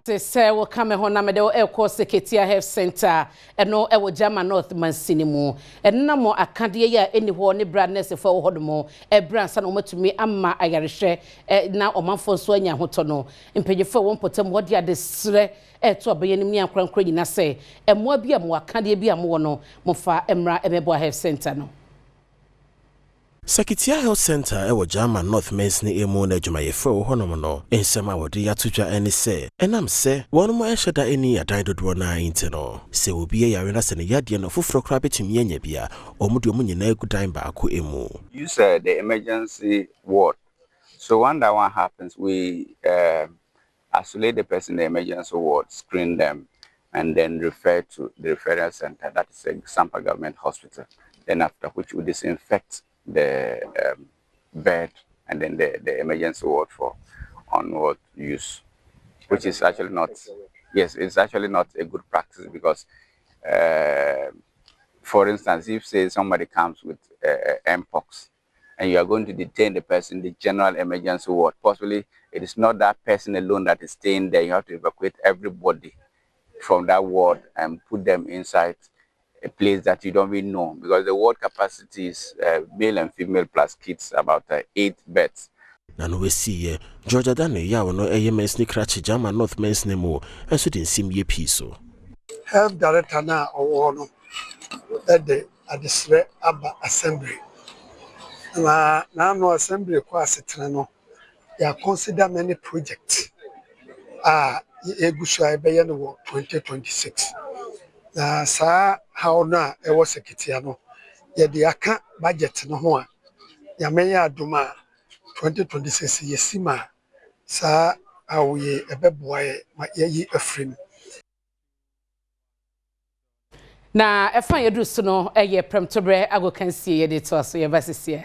Say will come home na me de Seketia Health Centre eno e wo German North Mansini mu enna mo akade ya eni ho ne brandness for ho mo e brand sa no matumi amma ayarehwe na omanfo so anya hoto no mpanyefo won potem wo dia de sre to abayanim ni ankrankra nyina se emmoa bi am akade bi am wo no mo fa emra emebo Health Centre no Seketia Health Centre ewo German North Mansini emu na adwumayefo honom no ensema wodi atodwa ene se enam se wonmo ehweda eni adan dodo na inte no se obi yare na se ne yade no foforo kra betumi anya bia omudi omu nyina agudan baako emu. You said the emergency ward. So when that one happens, we isolate the person in the emergency ward, screen them, and then refer to the referral center. That is a Sampa government hospital. Then after which we disinfect the bed and then the emergency ward for onward use, which is actually not, yes, it's actually not a good practice because, for instance, if say somebody comes with mpox and you are going to detain the person in the general emergency ward, possibly it is not that person alone that is staying there. You have to evacuate everybody from that ward and put them inside a place that you don't even know, because the ward capacity is male and female plus kids about 8 beds. Na no we see Georgia Dane ya wono Mansini krachi German North Mansini mu enso den sim ye piso. Health director na owo no at the aba assembly. Na no assembly kwa asetena no ya consider many projects egusu ayebeye no 2026. Na sa how na ewo Seketia no ye de aka budget no ho a ya menya aduma 2026 yesima sa awoye ebeboaye ma yeyi afrim na efa yedu so no eye Premtobre Kasee ye de to so ye basisia